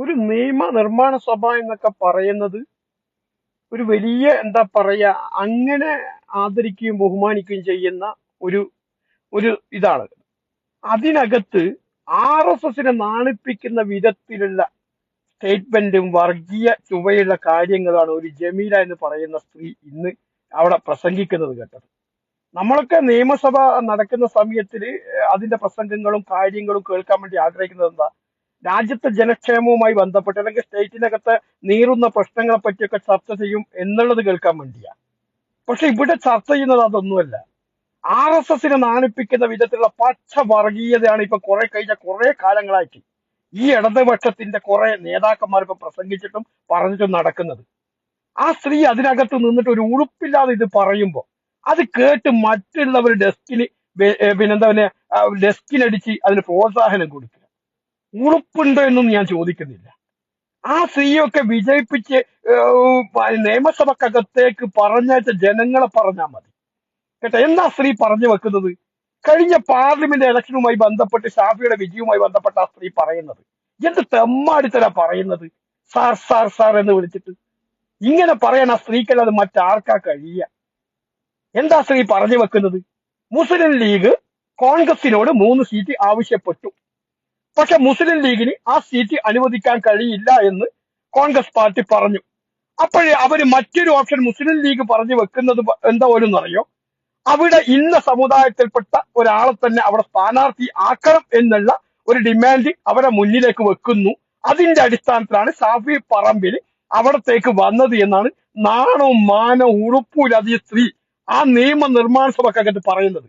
ഒരു നിയമ നിർമ്മാണ സഭ എന്നൊക്കെ പറയുന്നത് ഒരു വലിയ എന്താ പറയാ അങ്ങനെ ആദരിക്കുകയും ബഹുമാനിക്കുകയും ചെയ്യുന്ന ഒരു ഒരു ഇതാണ്. അതിനകത്ത് RSSനെ നാണിപ്പിക്കുന്ന വിധത്തിലുള്ള സ്റ്റേറ്റ്മെന്റും വർഗീയ ചുവയുള്ള കാര്യങ്ങളാണ് ഒരു ജമീല എന്ന് പറയുന്ന സ്ത്രീ ഇന്ന് അവിടെ പ്രസംഗിക്കുന്നത് കേട്ടത്. നമ്മളൊക്കെ നിയമസഭ നടക്കുന്ന സമയത്തിൽ അതിന്റെ പ്രസംഗങ്ങളും കാര്യങ്ങളും കേൾക്കാൻ വേണ്ടി ആഗ്രഹിക്കുന്നത് എന്താ? രാജ്യത്തെ ജനക്ഷേമവുമായി ബന്ധപ്പെട്ട് അല്ലെങ്കിൽ സ്റ്റേറ്റിനകത്ത് നീറുന്ന പ്രശ്നങ്ങളെ പറ്റിയൊക്കെ ചർച്ച ചെയ്യും എന്നുള്ളത് കേൾക്കാൻ വേണ്ടിയാ. പക്ഷെ ഇവിടെ ചർച്ച ചെയ്യുന്നത് അതൊന്നുമല്ല. RSSനെ നാണിപ്പിക്കുന്ന വിധത്തിലുള്ള പച്ച വർഗീയതയാണ് ഇപ്പൊ കഴിഞ്ഞ കുറെ കാലങ്ങളായിട്ട് ഈ ഇടതുപക്ഷത്തിന്റെ കുറെ നേതാക്കന്മാർ ഇപ്പൊ പ്രസംഗിച്ചിട്ടും പറഞ്ഞിട്ടും നടക്കുന്നത്. ആ സ്ത്രീ അതിനകത്ത് നിന്നിട്ട് ഒരു ഉളുപ്പില്ലാതെ ഇത് പറയുമ്പോ അത് കേട്ട് മറ്റുള്ളവർ പിന്നെന്താ ഡെസ്കിനടിച്ച് അതിന് പ്രോത്സാഹനം കൊടുക്കുക. ഉളുപ്പുണ്ടോ എന്നൊന്നും ഞാൻ ചോദിക്കുന്നില്ല. ആ സ്ത്രീയൊക്കെ വിജയിപ്പിച്ച് നിയമസഭക്കകത്തേക്ക് പറഞ്ഞയച്ച ജനങ്ങളെ പറഞ്ഞാൽ മതി കേട്ടോ. എന്താ സ്ത്രീ പറഞ്ഞു വെക്കുന്നത്? കഴിഞ്ഞ പാർലമെന്റ് ഇലക്ഷനുമായി ബന്ധപ്പെട്ട് ഷാഫിയുടെ വിജയവുമായി ബന്ധപ്പെട്ട ആ സ്ത്രീ പറയുന്നത് എന്ത് തെമ്മാടിത്തരാ പറയുന്നത്? സാർ സാർ സാർ എന്ന് വിളിച്ചിട്ട് ഇങ്ങനെ പറയാൻ ആ സ്ത്രീക്കല്ലാതെ മറ്റാർക്കാ കഴിയുക? എന്താ സ്ത്രീ പറഞ്ഞു വെക്കുന്നത്? മുസ്ലിം ലീഗ് കോൺഗ്രസിനോട് 3 സീറ്റ് ആവശ്യപ്പെട്ടു. പക്ഷെ മുസ്ലിം ലീഗിന് ആ സീറ്റ് അനുവദിക്കാൻ കഴിയില്ല എന്ന് കോൺഗ്രസ് പാർട്ടി പറഞ്ഞു. അപ്പോഴേ അവര് മറ്റൊരു ഓപ്ഷൻ മുസ്ലിം ലീഗ് പറഞ്ഞു വെക്കുന്നത് എന്താ പോലും അറിയോ? അവിടെ ഇന്ന സമുദായത്തിൽപ്പെട്ട ഒരാളെ തന്നെ അവിടെ സ്ഥാനാർത്ഥി ആക്കണം എന്നുള്ള ഒരു ഡിമാൻഡ് അവരെ മുന്നിലേക്ക് വെക്കുന്നു. അതിന്റെ അടിസ്ഥാനത്തിലാണ് ഷാഫി പറമ്പിൽ അവിടത്തേക്ക് വന്നത് എന്നാണ് നാണവും മാനവും ഉറുപ്പുമില്ലാതെ ഈ സ്ത്രീ ആ നിയമ നിർമ്മാണ സഭക്കകത്ത് പറയുന്നത്.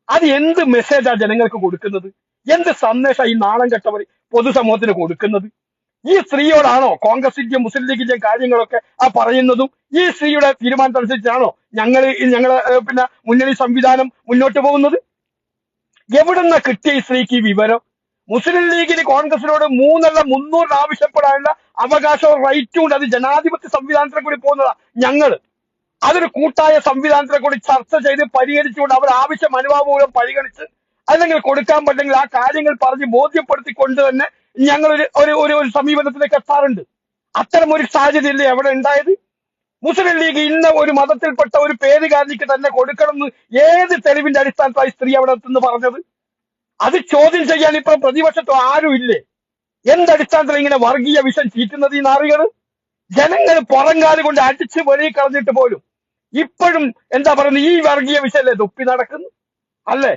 അത് എന്ത് മെസ്സേജാ ജനങ്ങൾക്ക് കൊടുക്കുന്നത്? എന്ത് സന്ദേശം ഈ നാണം കെട്ടവർ പൊതുസമൂഹത്തിന് കൊടുക്കുന്നത്? ഈ സ്ത്രീയോടാണോ കോൺഗ്രസിന്റെയും മുസ്ലിം ലീഗിന്റെയും കാര്യങ്ങളൊക്കെ ആ പറയുന്നതും ഈ സ്ത്രീയുടെ തീരുമാനത്തനുസരിച്ചാണോ ഞങ്ങള് പിന്നെ മുന്നണി സംവിധാനം മുന്നോട്ട് പോകുന്നത്? എവിടുന്ന കിട്ടിയ ഈ സ്ത്രീക്ക് ഈ വിവരം? മുസ്ലിം ലീഗിന് കോൺഗ്രസിനോട് 300 ആവശ്യപ്പെടാനുള്ള അവകാശവും റൈറ്റും ഉണ്ട്. അത് ജനാധിപത്യ സംവിധാനത്തിനെ കൂടി പോകുന്നതാ. ഞങ്ങള് അതൊരു കൂട്ടായ സംവിധാനത്തിനെ കൂടി ചർച്ച ചെയ്ത് പരിഹരിച്ചുകൊണ്ട് അവർ ആവശ്യം അനുഭാവപൂർവ്വം പരിഗണിച്ച് അല്ലെങ്കിൽ കൊടുക്കാൻ പറ്റെങ്കിൽ ആ കാര്യങ്ങൾ പറഞ്ഞ് ബോധ്യപ്പെടുത്തിക്കൊണ്ട് തന്നെ ഞങ്ങൾ ഒരു സമീപനത്തിലേക്ക് എത്താറുണ്ട്. അത്തരം ഒരു സാഹചര്യം എവിടെ ഉണ്ടായത്? മുസ്ലിം ലീഗ് ഇന്ന ഒരു മതത്തിൽപ്പെട്ട ഒരു പേരുകാരനിക്ക് തന്നെ കൊടുക്കണമെന്ന് ഏത് തെളിവിന്റെ അടിസ്ഥാനത്തിലായി സ്ത്രീ അവിടെ നിന്ന് പറഞ്ഞത്? അത് ചോദ്യം ചെയ്യാൻ ഇപ്പൊ പ്രതിപക്ഷത്തോ ആരും ഇല്ലേ? എന്തടിസ്ഥാനത്തിൽ ഇങ്ങനെ വർഗീയ വിഷം ചീറ്റുന്നത് ഈ നാറികള്? ജനങ്ങൾ പുറങ്കാല് കൊണ്ട് അടിച്ച് വെളിയിൽ കളഞ്ഞിട്ട് പോലും ഇപ്പോഴും എന്താ പറയുന്നത്, ഈ വർഗീയ വിഷയല്ലേ തുപ്പി നടക്കുന്നു അല്ലേ?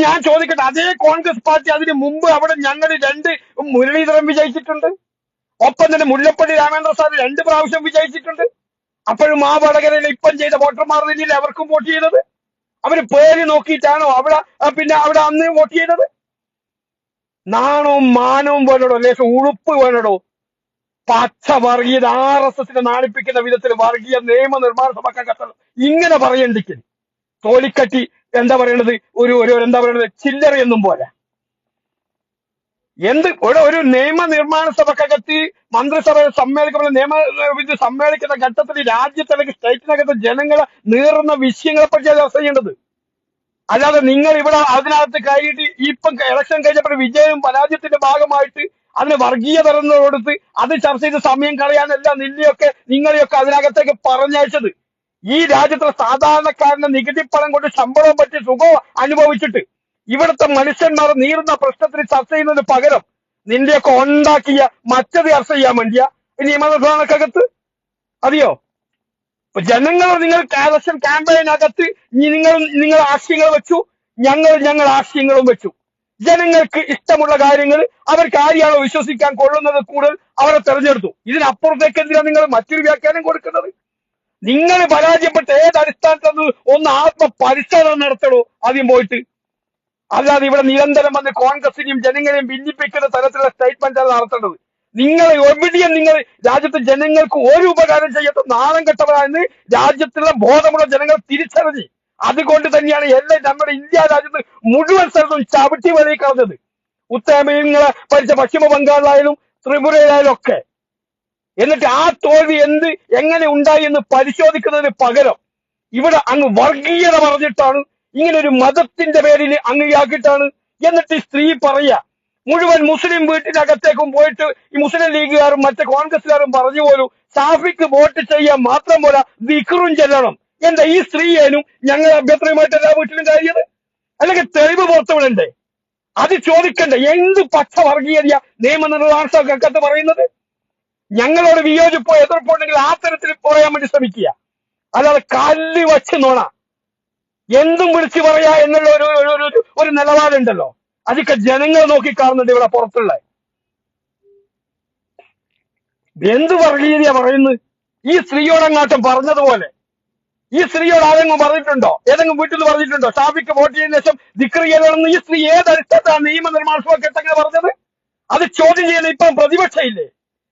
ഞാൻ ചോദിക്കട്ടെ, അതേ കോൺഗ്രസ് പാർട്ടി അതിന് മുമ്പ് അവിടെ ഞങ്ങൾ 2 മുരളീധരൻ വിജയിച്ചിട്ടുണ്ട്. ഒപ്പം തന്നെ മുല്ലപ്പള്ളി രാമേന്ദ്ര സാർ 2 പ്രാവശ്യം വിജയിച്ചിട്ടുണ്ട്. അപ്പോഴും ആ വടകരയിൽ ഇപ്പം ചെയ്ത വോട്ടർമാർ തന്നെയല്ലേ അവർക്കും വോട്ട് ചെയ്തത്? അവര് പേര് നോക്കിയിട്ടാണോ അവിടെ അന്ന് വോട്ട് ചെയ്തത്? നാണവും മാനവും വേണടോ, ലേശം ഉളുപ്പ് വേണടോ. പച്ച വർഗീയത RSSനെ നാണിപ്പിക്കുന്ന വിധത്തിൽ വർഗീയ നിയമ നിർമ്മാണ സഭക്കകത്ത് ഇങ്ങനെ പറയണ്ടിക്ക് തോലിക്കട്ടി എന്താ പറയണത്, ഒരു എന്താ പറയണത്, ചില്ലറയൊന്നും പോലെ. ഒരു നിയമ നിർമ്മാണ സഭക്കകത്ത് മന്ത്രിസഭ ഇത് സമ്മേളിക്കുന്ന ഘട്ടത്തിൽ രാജ്യത്ത് അല്ലെങ്കിൽ സ്റ്റേറ്റിനകത്ത് ജനങ്ങളെ നീറുന്ന വിഷയങ്ങളെ പറ്റിയാണ് ചർച്ച ചെയ്യേണ്ടത്. അല്ലാതെ നിങ്ങൾ ഇവിടെ അതിനകത്ത് കയറിയിട്ട് ഇപ്പം ഇലക്ഷൻ കഴിഞ്ഞപ്പോൾ വിജയവും പരാജയത്തിന്റെ ഭാഗമായിട്ട് അതിന് വർഗീയ തരം കൊടുത്ത് അത് ചർച്ച ചെയ്ത് സമയം കളയാനല്ല നിങ്ങളെയൊക്കെ അതിനകത്തേക്ക് പറഞ്ഞയച്ചത്. ഈ രാജ്യത്തെ സാധാരണക്കാരന്റെ നികുതി പണം കൊണ്ട് ശമ്പളവും പറ്റി സുഖവും അനുഭവിച്ചിട്ട് ഇവിടുത്തെ മനുഷ്യന്മാർ നീറുന്ന പ്രശ്നത്തിന് ചർച്ച ചെയ്യുന്നതിന് പകരം നിന്റെയൊക്കെ ഉണ്ടാക്കിയ മറ്റത് ചർച്ച ചെയ്യാൻ വേണ്ടിയ നിയമനിർമ്മാണക്കകത്ത് അറിയോ? നിങ്ങൾ ഇലക്ഷൻ ക്യാമ്പയിനകത്ത് നിങ്ങൾ ആശയങ്ങൾ വെച്ചു, ഞങ്ങൾ ആശയങ്ങളും വെച്ചു. ജനങ്ങൾക്ക് ഇഷ്ടമുള്ള കാര്യങ്ങൾ അവർക്ക് ആരെയാണോ വിശ്വസിക്കാൻ കൊള്ളുന്നത് കൂടുതൽ അവരെ തെരഞ്ഞെടുത്തു. ഇതിനപ്പുറത്തേക്ക് എന്തിനാണ് നിങ്ങൾ മറ്റൊരു വ്യാഖ്യാനം കൊടുക്കുന്നത്? നിങ്ങൾ പരാജയപ്പെട്ട് ഏത് അടിസ്ഥാനത്തിൽ ഒന്ന് ആത്മപരിശോധന നടത്തണോ ആദ്യം പോയിട്ട്? അല്ലാതെ ഇവിടെ നിരന്തരം വന്ന് കോൺഗ്രസിനെയും ജനങ്ങളെയും ഭിന്നിപ്പിക്കുന്ന തരത്തിലുള്ള സ്റ്റേറ്റ്മെന്റ് ആണ് നടത്തേണ്ടത്. എവിടെയും നിങ്ങൾ രാജ്യത്തെ ജനങ്ങൾക്ക് ഒരു ഉപകാരം ചെയ്യാത്ത നാണം കെട്ടവരാണെന്ന് രാജ്യത്തുള്ള ബോധമുള്ള ജനങ്ങൾ തിരിച്ചറിഞ്ഞ് അതുകൊണ്ട് തന്നെയാണ് നമ്മുടെ ഇന്ത്യ രാജ്യത്ത് മുഴുവൻ സ്ഥലത്തും ചവിട്ടി വെളിയിൽ കളഞ്ഞത്. ഉത്തരമേഖല ഭരിച്ച പശ്ചിമ ബംഗാളിലായാലും ത്രിപുരയിലായാലും ഒക്കെ. എന്നിട്ട് ആ തോൽവി എങ്ങനെ ഉണ്ടായി എന്ന് പരിശോധിക്കുന്നതിന് പകരം ഇവിടെ അങ്ങ് വർഗീയത പറഞ്ഞിട്ടാണ്, ഇങ്ങനെ ഒരു മതത്തിന്റെ പേരിൽ അങ്ങനെയാക്കിയിട്ടാണ്. എന്നിട്ട് ഈ സ്ത്രീ പറയാ മുഴുവൻ മുസ്ലിം വീട്ടിനകത്തേക്കും പോയിട്ട് ഈ മുസ്ലിം ലീഗുകാരും മറ്റ് കോൺഗ്രസ്സുകാരും പറഞ്ഞു പോലും ഷാഫിക്ക് വോട്ട് ചെയ്യാൻ മാത്രം പോലെ ദിക്റും ചെല്ലണം. എന്താ ഈ സ്ത്രീയേനും ഞങ്ങൾ അഭ്യർത്ഥനയുമായിട്ട് എല്ലാ വീട്ടിലും കാര്യത്? അല്ലെങ്കിൽ തെളിവ് പുറത്തുവിടണ്ടേ? അത് ചോദിക്കണ്ടേ? എന്ത് പച്ച വർഗീയതയാ നിയമനിർമ്മാണത്ത് പറയുന്നത്? ഞങ്ങളോട് വിയോജിപ്പോ എതിർപ്പോ ഉണ്ടെങ്കിൽ ആ തരത്തിൽ പറയാൻ വേണ്ടി ശ്രമിക്കുക, അല്ലാതെ കല്ല് വച്ച് നോണ എന്തും വിളിച്ചു പറയാ എന്നുള്ള ഒരു നിലപാടുണ്ടല്ലോ. അതൊക്കെ ജനങ്ങൾ നോക്കി കാണുന്നുണ്ട്. ഇവിടെ പുറത്തുള്ള എന്ത് വർഗീയതയാ പറയുന്നത്? ഈ സ്ത്രീയോടങ്ങാട്ടം പറഞ്ഞതുപോലെ ഈ സ്ത്രീയോട് ആരെങ്കിലും പറഞ്ഞിട്ടുണ്ടോ? ഏതെങ്കിലും വീട്ടിൽ നിന്ന് പറഞ്ഞിട്ടുണ്ടോ ഷാഫിക്ക് വോട്ട് ചെയ്തതിനു ശേഷം ദിക്ർ ചെയ്യണമെന്ന്? ഈ സ്ത്രീ ഏതടിസ്ഥാനത്താണ് നിയമനിർമ്മാണ സഭയ്ക്ക് അങ്ങനെ പറഞ്ഞത്? അത് ചോദ്യം ചെയ്യുന്ന ഇപ്പം പ്രതിപക്ഷം ഇല്ലേ?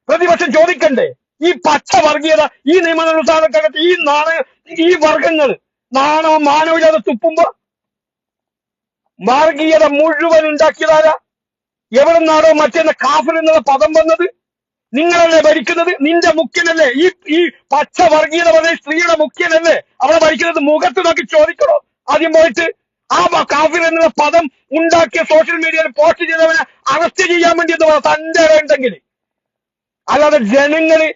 പ്രതിപക്ഷം ചോദിക്കണ്ടേ? ഈ പച്ച വർഗീയത ഈ നിയമനിർമ്മാണത്തിനകത്ത് ഈ വർഗങ്ങൾ നാണവും മാനവും ഇല്ലാതെ തുപ്പുമ്പോ വർഗീയത മുഴുവൻ ഉണ്ടാക്കിയതാരാ? എവിടെ നിന്നാണോ മറ്റേ കാഫിർ എന്നുള്ള പദം വന്നത്? നിങ്ങളല്ലേ ഭരിക്കുന്നത്? നിന്റെ മുഖ്യനല്ലേ ഈ പച്ച വർഗീയത പറഞ്ഞ സ്ത്രീയുടെ മുഖ്യനല്ലേ അവിടെ ഭരിക്കുന്നത്? മുഖത്ത് നോക്കി ചോദിക്കണോ ആദ്യം പോയിട്ട്? ആ കാഫിർ എന്നുള്ള പദം ഉണ്ടാക്കിയ സോഷ്യൽ മീഡിയയിൽ പോസ്റ്റ് ചെയ്തവനെ അറസ്റ്റ് ചെയ്യാൻ വേണ്ടി എന്ന് പറയാം തന്റെ ഉണ്ടെങ്കിൽ. അല്ലാതെ ജനങ്ങളെ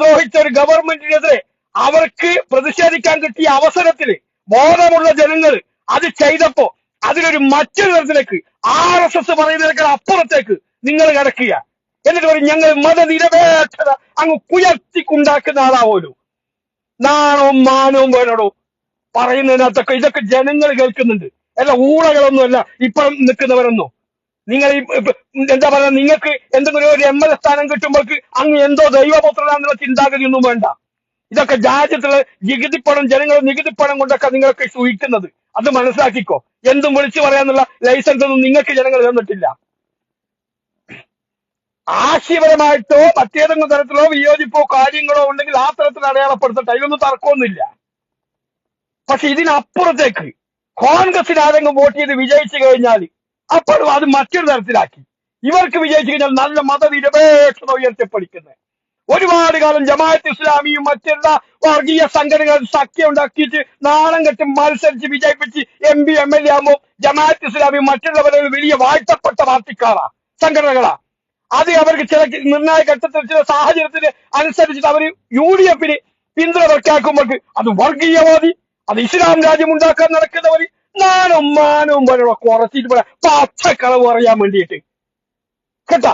ദ്രോഹിച്ച ഒരു ഗവൺമെന്റിനെതിരെ അവർക്ക് പ്രതിഷേധിക്കാൻ കിട്ടിയ അവസരത്തിൽ ബോധമുള്ള ജനങ്ങൾ അത് ചെയ്തപ്പോ അതിനൊരു മറ്റൊരു തരത്തിലേക്ക് RSS പറയുന്നതിനേക്കാൾ അപ്പുറത്തേക്ക് നിങ്ങൾ കിടക്കുക. എന്നിട്ട് പറയും ഞങ്ങൾ മതനിരപേക്ഷത അങ്ങ് കുയർത്തിക്കുണ്ടാക്കുന്ന ആളാവോലോ. നാണവും മാനവും വേണോ പറയുന്നതിനകത്തൊക്കെ? ഇതൊക്കെ ജനങ്ങൾ കേൾക്കുന്നുണ്ട്. അല്ല ഊളകളൊന്നുമല്ല ഇപ്പം നിൽക്കുന്നവരൊന്നും. നിങ്ങൾ എന്താ പറയുക, നിങ്ങൾക്ക് എന്തെങ്കിലും ഒരു MLA സ്ഥാനം കിട്ടുമ്പോൾക്ക് അങ്ങ് എന്തോ ദൈവപുത്രനാന്നുള്ള ചിന്താഗതി ഒന്നും വേണ്ട. ഇതൊക്കെ രാജ്യത്തുള്ള നികുതിപ്പണം, ജനങ്ങളുടെ നികുതിപ്പണം കൊണ്ടൊക്കെ നിങ്ങൾക്ക് സൂഹിക്കുന്നത്. അത് മനസ്സിലാക്കിക്കോ. എന്തും വിളിച്ചു പറയാനുള്ള ലൈസൻസ് ഒന്നും നിങ്ങൾക്ക് ജനങ്ങൾ തന്നിട്ടില്ല. ആശയപരമായിട്ടോ മറ്റേതെങ്കിലും തരത്തിലോ വിയോജിപ്പോ കാര്യങ്ങളോ ഉണ്ടെങ്കിൽ ആ തരത്തിൽ അടയാളപ്പെടുത്തട്ടെ, അതിലൊന്നും തർക്കമൊന്നുമില്ല. പക്ഷെ ഇതിനപ്പുറത്തേക്ക് കോൺഗ്രസിന് ആരെങ്കിലും വോട്ട് ചെയ്ത് വിജയിച്ചു കഴിഞ്ഞാൽ അപ്പോഴും അത് മറ്റൊരു തരത്തിലാക്കി. ഇവർക്ക് വിജയിച്ചു കഴിഞ്ഞാൽ നല്ല മതനിരപേക്ഷത ഉയർത്തിപ്പിടിക്കുന്നത്. ഒരുപാട് കാലം ജമാഅത്ത് ഇസ്ലാമിയും മറ്റെല്ലാ വർഗീയ സംഘടനകളും സഖ്യം ഉണ്ടാക്കിയിട്ട് നാണം കെട്ട് മത്സരിച്ച് വിജയിപ്പിച്ച് MP MLA ആകുമ്പോൾ ജമാഅത്ത് ഇസ്ലാമിയും മറ്റുള്ളവരെ വലിയ വാഴ്ത്തപ്പെട്ട പാർട്ടിക്കാരാ, സംഘടനകളാ. അത് അവർക്ക് ചില നിർണായക ഘട്ടത്തിൽ ചില സാഹചര്യത്തിന് അനുസരിച്ചിട്ട് അവർ UDF പിന്തുണ പ്രഖ്യാപിക്കുമ്പോൾ അത് വർഗീയവാദി, അത് ഇസ്ലാം രാജ്യം ഉണ്ടാക്കാൻ നടക്കുന്നവർ നാനും മാനവും വരെ കുറച്ചിട്ട് പറയാം പച്ചക്കളവ് അറിയാൻ വേണ്ടിയിട്ട് കേട്ടാ.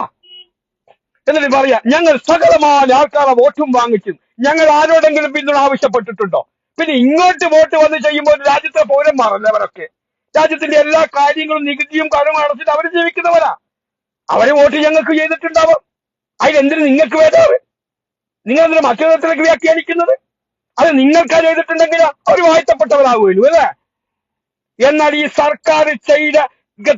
എന്നിട്ട് പറയാ ഞങ്ങൾ സകലമായ ആൾക്കാരെ വോട്ടും വാങ്ങിച്ചു, ഞങ്ങൾ ആരോടെങ്കിലും പിന്തുണ ആവശ്യപ്പെട്ടിട്ടുണ്ടോ? പിന്നെ ഇങ്ങോട്ട് വോട്ട് വന്ന് ചെയ്യുമ്പോൾ രാജ്യത്തെ പൗരന്മാരല്ലേ അവരൊക്കെ? രാജ്യത്തിന്റെ എല്ലാ കാര്യങ്ങളും നികുതിയും കടവും അടച്ചിട്ട് അവർ ജീവിക്കുന്നവരാ. അവര് വോട്ട് ഞങ്ങൾക്ക് ചെയ്തിട്ടുണ്ടാവും. അതിലെന്തിന് നിങ്ങൾക്ക് വേദാറ്? നിങ്ങൾ എന്തിനാ മറ്റൊരു തരത്തിലേക്ക് വ്യാഖ്യാനിക്കുന്നത്? അത് നിങ്ങൾക്കാ ചെയ്തിട്ടുണ്ടെങ്കിൽ അവർ വാഴ്ത്തപ്പെട്ടവരാകുമല്ലോ അല്ലേ? എന്നാൽ ഈ സർക്കാർ ചെയ്ത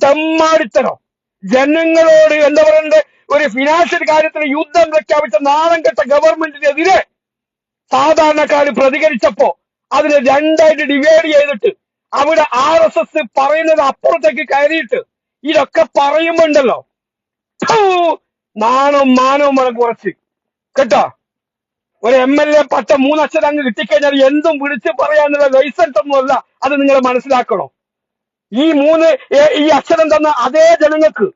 തെമ്മാടിത്തരം ജനങ്ങളോട് എന്താ പറയണ്ടേ, ഒരു ഫിനാൻഷ്യൽ കാര്യത്തിൽ യുദ്ധം പ്രഖ്യാപിച്ച നാണം കെട്ട ഗവൺമെന്റിനെതിരെ സാധാരണക്കാർ പ്രതികരിച്ചപ്പോ അതിനെ രണ്ടായിട്ട് ഡിവൈഡ് ചെയ്തിട്ട് അവിടെ RSS പറയുന്നത് അപ്പുറത്തേക്ക് കയറിയിട്ട് ഇതൊക്കെ പറയുമ്പോണ്ടല്ലോ നാണവും മാനവും വേണം കുറച്ച് കേട്ടോ. ഒരു MLA പട്ടം 3 അക്ഷരം അങ്ങ് കിട്ടിക്കഴിഞ്ഞാൽ എന്തും വിളിച്ച് പറയാനുള്ള ലൈസൻസ് ഒന്നുമല്ല. അത് നിങ്ങൾ മനസ്സിലാക്കണം. ഈ അക്ഷരം തന്ന അതേ ജനങ്ങൾക്ക്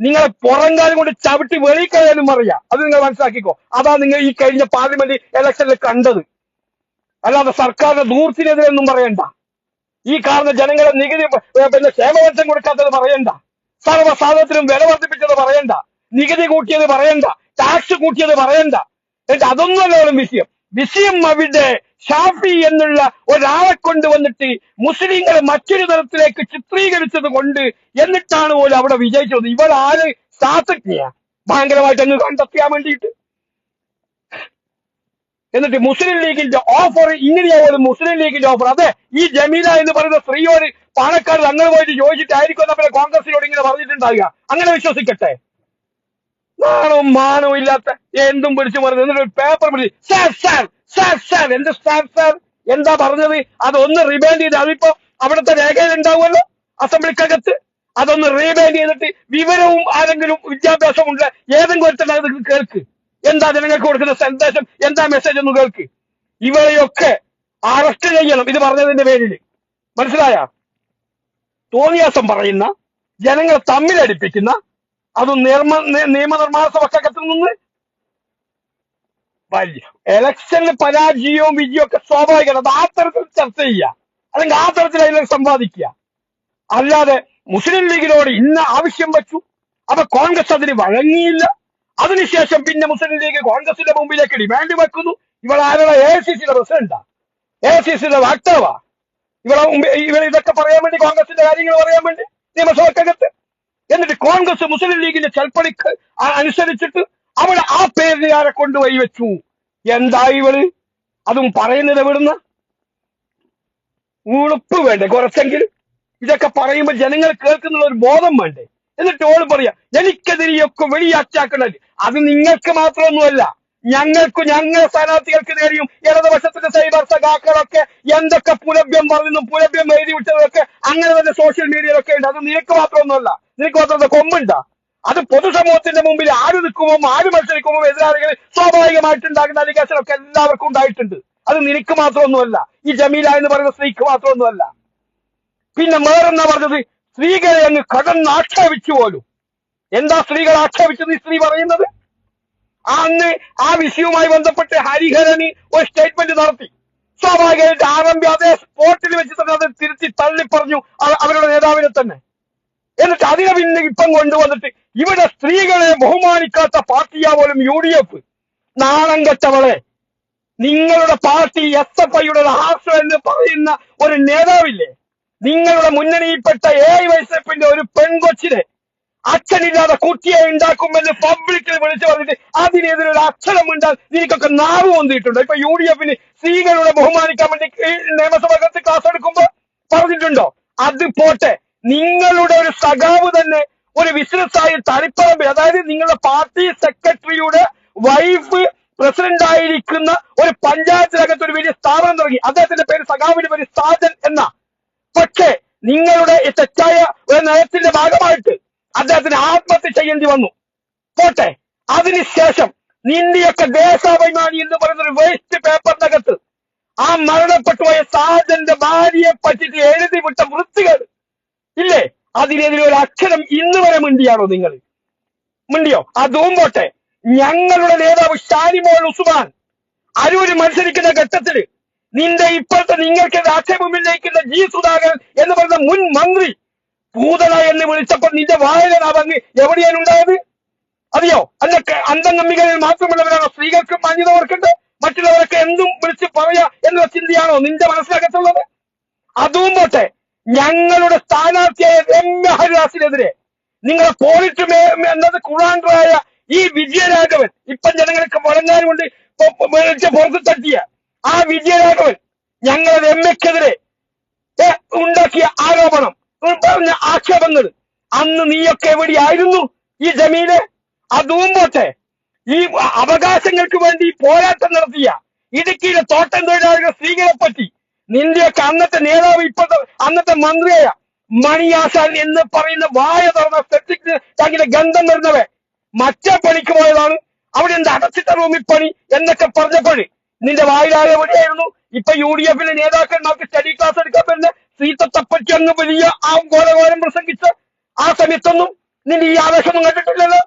നിങ്ങളെ പുറംകാലം കൊണ്ട് ചവിട്ടി വെളിക്കളയാനും പറയാം. അത് നിങ്ങൾ മനസ്സിലാക്കിക്കോ. അതാ നിങ്ങൾ ഈ കഴിഞ്ഞ പാർലമെന്റ് ഇലക്ഷനിൽ കണ്ടത്. അല്ലാതെ സർക്കാരിന്റെ ദൂർത്തിനെതിരെ ഒന്നും പറയണ്ട. ഈ കാരണം ജനങ്ങളെ നികുതി ക്ഷേമപെൻഷൻ കൊടുക്കാത്തത് പറയണ്ട, സർവ്വസാധനത്തിനും വില വർദ്ധിപ്പിച്ചത് പറയണ്ട, നികുതി കൂട്ടിയത് പറയണ്ട, ടാക്സ് കൂട്ടിയത് പറയണ്ട. എന്നിട്ട് അതൊന്നുമല്ല വിഷയം അവിടെ ഷാഫി എന്നുള്ള ഒരാളെ കൊണ്ടുവന്നിട്ട് മുസ്ലിങ്ങളെ മറ്റൊരു തരത്തിലേക്ക് ചിത്രീകരിച്ചത് കൊണ്ട് എന്നിട്ടാണ് പോലും അവിടെ വിജയിച്ചത്. ഇവരാര് ശാസ്ത്രജ്ഞയാ ഭയങ്കരമായിട്ട് അങ്ങ് കണ്ടെത്തിയാൻ വേണ്ടിയിട്ട്. എന്നിട്ട് മുസ്ലിം ലീഗിന്റെ ഓഫർ ഇങ്ങനെയാവും. മുസ്ലിം ലീഗിന്റെ ഓഫർ അതെ ഈ ജമീല എന്ന് പറയുന്ന സ്ത്രീയോട് പാലക്കാട് അങ്ങനെ പോയിട്ട് ചോദിച്ചിട്ടായിരിക്കും നമ്മുടെ കോൺഗ്രസിനോട് ഇങ്ങനെ പറഞ്ഞിട്ടുണ്ടാകുക. അങ്ങനെ വിശ്വസിക്കട്ടെ. നാണവും മാനവും ഇല്ലാത്ത എന്തും പിടിച്ചു പറഞ്ഞു. എന്നിട്ട് ഒരു പേപ്പർ പിടിച്ച് സാർ എന്ത് സാർ എന്താ പറഞ്ഞത്? അതൊന്ന് റിബൈൻഡ് ചെയ്ത് അതിപ്പോ അവിടുത്തെ രേഖയിൽ ഉണ്ടാവുമല്ലോ അസംബ്ലിക്കകത്ത്. അതൊന്ന് റീബൈൻഡ് ചെയ്തിട്ട് വിവരവും ആരെങ്കിലും വിദ്യാഭ്യാസമുണ്ട് ഏതെങ്കിലും ഒരുത്തന്നെ കേൾക്ക്. എന്താ ജനങ്ങൾക്ക് കൊടുക്കുന്ന സന്ദേശം, എന്താ മെസ്സേജ് ഒന്ന് കേൾക്ക്. ഇവരെയൊക്കെ അറസ്റ്റ് ചെയ്യണം ഇത് പറഞ്ഞതിന്റെ പേരിൽ. മനസ്സിലായ? തോന്നിയാസം പറയുന്ന, ജനങ്ങളെ തമ്മിലടിപ്പിക്കുന്ന, അതും നിയമനിർമ്മാണ സഭക്കകത്ത് നിന്ന് വലിയ ഇലക്ഷനിൽ പരാജയവും വിജയവും ഒക്കെ സ്വാഭാവികമാണ്. അത് ആ തരത്തിൽ ചർച്ച ചെയ്യുക, അല്ലെങ്കിൽ ആ തരത്തിൽ അതിൽ സമ്പാദിക്കുക. അല്ലാതെ മുസ്ലിം ലീഗിനോട് ഇന്ന ആവശ്യം വെച്ചു, അപ്പൊ കോൺഗ്രസ് അതിന് വഴങ്ങിയില്ല. അതിനുശേഷം പിന്നെ മുസ്ലിം ലീഗ് കോൺഗ്രസിന്റെ മുമ്പിലേക്ക് ഡിമാൻഡ് വെക്കുന്നു. ഇവളാരുടെ AICC പ്രസിഡന്റാ, AICC വക്താവാ. ഇവൾ ഇതൊക്കെ പറയാൻ വേണ്ടി, കോൺഗ്രസിന്റെ കാര്യങ്ങൾ പറയാൻ വേണ്ടി നിയമസഭക്കകത്ത്. എന്നിട്ട് കോൺഗ്രസ് മുസ്ലിം ലീഗിന്റെ ചൽപ്പണിക്ക് അനുസരിച്ചിട്ട് അവിടെ ആ പേരുകാരെ കൊണ്ടുപോയി വെച്ചു. എന്താ ഇവള് അതും പറയുന്നത് എവിടുന്ന്? ഉളുപ്പ് വേണ്ടേ കുറച്ചെങ്കിലും? ഇതൊക്കെ പറയുമ്പോൾ ജനങ്ങൾ കേൾക്കുന്ന ഒരു ബോധം വേണ്ടേ? എന്നിട്ട് ഓള് പറയാ എനിക്കെതിരെയൊക്കെ വലിയ അറ്റാക്കുള്ളത്. അത് നിങ്ങൾക്ക് മാത്രമൊന്നുമല്ല, ഞങ്ങളുടെ സ്ഥാനാർത്ഥികൾക്ക് നേരെയും ഇടതുപക്ഷത്തിന്റെ സൈബർ സഖാക്കളൊക്കെ എന്തൊക്കെ പുലഭ്യം പറയുന്നു, പുലഭ്യം എഴുതി വിട്ടതൊക്കെ അങ്ങനെ തന്നെ സോഷ്യൽ മീഡിയയിലൊക്കെ ഉണ്ട്. അത് നിനക്ക് മാത്രമൊന്നുമല്ല, നിനക്ക് മാത്രം കൊമ്പുണ്ടാ. അത് പൊതുസമൂഹത്തിന്റെ മുമ്പിൽ ആര് നിൽക്കുമോ, ആര് മത്സരിക്കുമോ എതിരാളികൾ സ്വാഭാവികമായിട്ടുണ്ടാകുന്ന അലിഗേഷനൊക്കെ എല്ലാവർക്കും ഉണ്ടായിട്ടുണ്ട്. അത് നിനക്ക് മാത്രമൊന്നുമല്ല, ഈ ജമീല എന്ന് പറയുന്ന സ്ത്രീക്ക് മാത്രമൊന്നുമല്ല. പിന്നെ വേറെന്നാ പറഞ്ഞത്, സ്ത്രീകളെ അങ്ങ് കടന്ന് ആക്ഷേപിച്ചു പോലും. എന്താ സ്ത്രീകൾ ആക്ഷേപിച്ചത് ഈ സ്ത്രീ പറയുന്നത്? അന്ന് ആ വിഷയവുമായി ബന്ധപ്പെട്ട് ഹരിഹരന് ഒരു സ്റ്റേറ്റ്മെന്റ് നടത്തി. സ്വാഭാവികമായിട്ട് RMB അതേ സ്പോട്ടിൽ വെച്ച് തന്നെ അത് തിരുത്തി തള്ളി പറഞ്ഞു അവരുടെ നേതാവിനെ തന്നെ. എന്നിട്ട് അതിനെ പിന്നെ ഇപ്പം കൊണ്ടുവന്നിട്ട് ഇവിടെ സ്ത്രീകളെ ബഹുമാനിക്കാത്ത പാർട്ടിയാ പോലും UDF. നാണം കെട്ടവളെ, നിങ്ങളുടെ പാർട്ടി SFIയുടെ ഹാർഷോ എന്ന് പറയുന്ന ഒരു നേതാവില്ലേ, നിങ്ങളുടെ മുന്നണിയിൽപ്പെട്ട AIYSFന്റെ ഒരു പെൺകൊച്ചിനെ അച്ഛനില്ലാതെ കുട്ടിയെ ഉണ്ടാക്കുമെന്ന് പബ്ലിക്കിൽ വിളിച്ചു പറഞ്ഞിട്ട് അതിനെതിരെ ഒരു അക്ഷരം ഉണ്ടാൽ നിനക്കൊക്കെ നാവ് പൊന്തിയിട്ടുണ്ടോ? ഇപ്പൊ UDFന് സ്ത്രീകളുടെ ബഹുമാനിക്കാൻ വേണ്ടി നിയമസഭകത്ത് ക്ലാസ് എടുക്കുമ്പോ പറഞ്ഞിട്ടുണ്ടോ? അത് പോട്ടെ, നിങ്ങളുടെ ഒരു സഖാവ് തന്നെ ഒരു ബിസിനസ്സായി തളിപ്പറമ്പിൽ, അതായത് നിങ്ങളുടെ പാർട്ടി സെക്രട്ടറിയുടെ വൈഫ് പ്രസിഡന്റ് ആയിരിക്കുന്ന ഒരു പഞ്ചായത്തിനകത്ത് ഒരു വലിയ സ്ഥാപനം തുടങ്ങി. അദ്ദേഹത്തിന്റെ പേര് സഖാവിന്റെ പേര് സാജൻ എന്ന. പക്ഷേ നിങ്ങളുടെ തെറ്റായ ഒരു നയത്തിന്റെ ഭാഗമായിട്ട് അദ്ദേഹത്തിന് ആത്മഹത്യ ചെയ്യേണ്ടി വന്നു. പോട്ടെ, അതിനുശേഷം നിന്റെയൊക്കെ ദേശാഭിമാനി എന്ന് പറയുന്ന ഒരു വേസ്റ്റ് പേപ്പറിനകത്ത് ആ മരണപ്പെട്ടുപോയ സാജന്റെ ഭാര്യയെ പറ്റിയിട്ട് എഴുതി വിട്ട വൃത്തികൾ ഇല്ലേ, അതിനെതിരെ ഒരു അക്ഷരം ഇന്ന് വരെ മിണ്ടിയാണോ നിങ്ങൾ? മിണ്ടിയോ? അതും പോട്ടെ, ഞങ്ങളുടെ നേതാവ് ഷാനിമോൾ ഉസ്മാൻ അരൂര് മത്സരിക്കുന്ന ഘട്ടത്തില് നിന്റെ ഇപ്പോഴത്തെ നിങ്ങൾക്ക് ആക്ഷേപം ഉന്നയിക്കുന്ന G. സുധാകരൻ എന്ന് പറയുന്ന മുൻ മന്ത്രി പൂതള എന്ന് വിളിച്ചപ്പോൾ നിന്റെ വായനാവങ്ങ് എവിടെയാണ് ഉണ്ടായത്? അറിയോ? അതൊക്കെ അന്തംഗമ്മികളിൽ മാത്രമുള്ളവരാണോ സ്ത്രീകൾക്ക് മാന്യത ഓർക്കേണ്ടത്? മറ്റുള്ളവരൊക്കെ എന്തും വിളിച്ച് പറയാ എന്നുള്ള ചിന്തയാണോ നിന്റെ മനസ്സിനകത്തുള്ളത്? അതും പോട്ടെ, ഞങ്ങളുടെ സ്ഥാനാർത്ഥിയായ രമ്യ ഹരിദാസിനെതിരെ നിങ്ങളെ പോളിറ്റ് എന്നത് കുറാൻഡറായ ഈ വിജയരാഘവൻ, ഇപ്പം ജനങ്ങൾക്ക് വഴങ്ങാൻ കൊണ്ട് പുറത്ത് തട്ടിയ ആ വിജയരാഘവൻ ഞങ്ങളുടെ രമ്യക്കെതിരെ ഉണ്ടാക്കിയ ആരോപണം, പറഞ്ഞ ആക്ഷേപങ്ങൾ, അന്ന് നീയൊക്കെ എവിടെയായിരുന്നു ഈ ജമീലെ? അതും പോട്ടെ, ഈ അവകാശങ്ങൾക്ക് വേണ്ടി പോരാട്ടം നടത്തിയ ഇടുക്കിയിലെ തോട്ടം തൊഴിലാളികൾ സ്ത്രീകളെ പറ്റി നിന്റെയൊക്കെ അന്നത്തെ നേതാവ്, ഇപ്പോഴത്തെ അന്നത്തെ മന്ത്രിയായ മണിയാശാൻ എന്ന് പറയുന്ന വായ തുറന്ന സെപ്റ്റിക് ടാങ്കിലെ ഗന്ധം വരുന്നവൻ മറ്റേ പണിക്ക് പോയതാണ്. അവിടെ എന്ത് അടച്ചിട്ട റൂമിൽ പണി എന്നൊക്കെ പറഞ്ഞപ്പോഴ് നിന്റെ വായിലായ എവിടെയായിരുന്നു? ഇപ്പൊ UDFിലെ നേതാക്കന്മാർക്ക് സ്റ്റഡി ക്ലാസ് എടുക്കാൻ പറ്റുന്ന സീതത്തെപ്പറ്റി അങ്ങ് വലിയ ആ ഘോരഘോരം പ്രസംഗിച്ച ആ സമയത്തൊന്നും നിന്റെ ഈ ആവേശമൊന്നും കണ്ടിട്ടില്ലല്ലോ.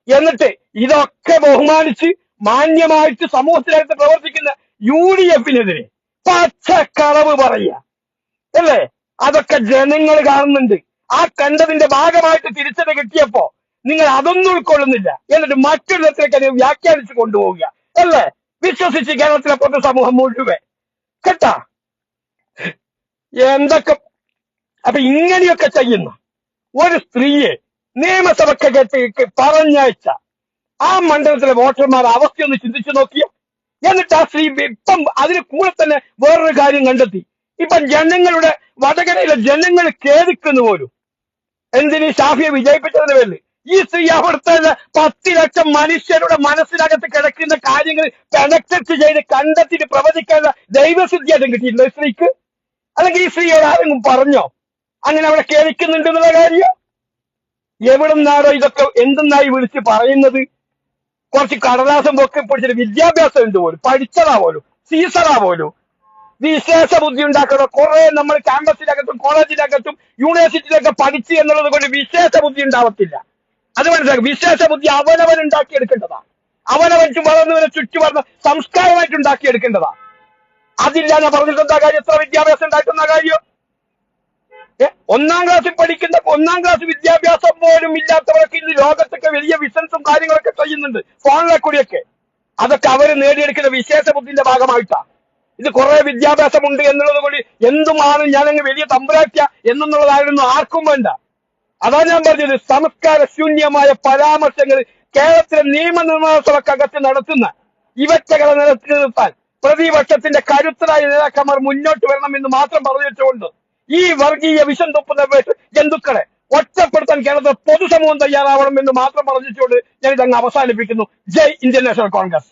എന്നിട്ട് ഇതൊക്കെ ബഹുമാനിച്ച് മാന്യമായിട്ട് സമൂഹത്തിനകത്ത് പ്രവർത്തിക്കുന്ന UDFിനെതിരെ പച്ചക്കളവ് പറയുക അല്ലേ? അതൊക്കെ ജനങ്ങൾ കാണുന്നുണ്ട്. ആ കണ്ടതിന്റെ ഭാഗമായിട്ട് തിരിച്ചടി കിട്ടിയപ്പോ നിങ്ങൾ അതൊന്നും ഉൾക്കൊള്ളുന്നില്ല. എന്നിട്ട് മറ്റൊരു തരത്തിലേക്ക് അത് വ്യാഖ്യാനിച്ചു കൊണ്ടുപോവുക അല്ലേ? വിശ്വസിച്ച് കേരളത്തിലെ പൊതുസമൂഹം മുഴുവൻ കേട്ടാ എന്തൊക്കെ. അപ്പൊ ഇങ്ങനെയൊക്കെ ചെയ്യുന്ന ഒരു സ്ത്രീയെ നിയമസഭയ്ക്കകത്തേക്ക് പറഞ്ഞയച്ച ആ മണ്ഡലത്തിലെ വോട്ടർമാർ അവസ്ഥയൊന്ന് ചിന്തിച്ചു നോക്കിയോ? എന്നിട്ട് ആ സ്ത്രീ ഇപ്പം അതിന് കൂടെ തന്നെ വേറൊരു കാര്യം കണ്ടെത്തി. ഇപ്പം ജനങ്ങളുടെ വടകരയിലെ ജനങ്ങൾ ഖേദിക്കുന്നു പോലും. എന്തിനീ ഷാഫിയെ വിജയിപ്പിച്ചതിന് പേരിൽ ഈ സ്ത്രീ അവിടുത്തെ 10 ലക്ഷം മനുഷ്യരുടെ മനസ്സിനകത്ത് കിടക്കുന്ന കാര്യങ്ങൾ പെനക്ട് ചെയ്ത് കണ്ടെത്തിയിട്ട് പ്രവചിക്കാനുള്ള ദൈവസിദ്ധിയായിട്ടും കിട്ടിയിട്ടുണ്ടോ ഈ സ്ത്രീക്ക്? അല്ലെങ്കിൽ ഈ സ്ത്രീയോട് ആരെങ്കിലും പറഞ്ഞോ അങ്ങനെ അവിടെ ഖേദിക്കുന്നുണ്ട് എന്നുള്ള കാര്യം? എവിടുന്നാണോ ഇതൊക്കെ എന്തെന്നായി വിളിച്ച് പറയുന്നത്? കുറച്ച് കടലാസം പൊക്കെ പിടിച്ചിട്ട് വിദ്യാഭ്യാസം ഉണ്ട് പോലും, പഠിച്ചതാ പോലും, സീസറാ പോലും, വിശേഷ ബുദ്ധി ഉണ്ടാക്കണം. കുറെ നമ്മൾ ക്യാമ്പസിനകത്തും കോളേജിനകത്തും യൂണിവേഴ്സിറ്റിയിലൊക്കെ പഠിച്ച് എന്നുള്ളത് കൊണ്ട് വിശേഷ ബുദ്ധി ഉണ്ടാവത്തില്ല. അത് മനസ്സിലാക്കും. വിശേഷ ബുദ്ധി അവനവൻ ഉണ്ടാക്കിയെടുക്കേണ്ടതാ. അവനവൻ വളർന്നവനെ ചുറ്റു വളർന്ന സംസ്കാരമായിട്ട് ഉണ്ടാക്കിയെടുക്കേണ്ടതാ. അതില്ല ഞാൻ പറഞ്ഞിട്ട് എന്താ കാര്യം? എത്ര വിദ്യാഭ്യാസം ഉണ്ടായിട്ടുന്ന കാര്യം? ഒന്നാം ക്ലാസ്സിൽ പഠിക്കുന്ന, ഒന്നാം ക്ലാസ് വിദ്യാഭ്യാസം പോലും ഇല്ലാത്തവരൊക്കെ ഇന്ന് ലോകത്തൊക്കെ വലിയ ബിസിനസ്സും കാര്യങ്ങളൊക്കെ ചെയ്യുന്നുണ്ട്, ഫോണിലെ കൂടിയൊക്കെ. അതൊക്കെ അവര് നേടിയെടുക്കുന്ന വിശേഷ ബുദ്ധിന്റെ ഭാഗമായിട്ടാ. ഇത് കുറെ വിദ്യാഭ്യാസമുണ്ട് എന്നുള്ളത് കൂടി എന്തുമാണ് ഞാനങ്ങ് വലിയ തമ്പുരാറ്റിയ എന്നുള്ളതായിരുന്നു ആർക്കും വേണ്ട. അതാ ഞാൻ പറഞ്ഞത്, സംസ്കാര ശൂന്യമായ പരാമർശങ്ങൾ കേരളത്തിലെ നിയമനിർമ്മാണ സഭക്കകത്ത് നടത്തുന്ന ഇവറ്റകളെ നിലനിർത്താൻ പ്രതിപക്ഷത്തിന്റെ കരുത്തരായ നേതാക്കന്മാർ മുന്നോട്ട് വരണമെന്ന് മാത്രം പറഞ്ഞു വെച്ചുകൊണ്ട് ഈ വർഗീയ വിഷം തുപ്പുന്ന ജന്തുക്കളെ ഒറ്റപ്പെടുത്താൻ കേരളത്തിലെ പൊതുസമൂഹം തയ്യാറാവണം എന്ന് മാത്രം പറഞ്ഞുകൊണ്ട് ഞാൻ ഇതങ്ങ് അവസാനിപ്പിക്കുന്നു. ജയ് ഇന്ത്യൻ നാഷണൽ കോൺഗ്രസ്.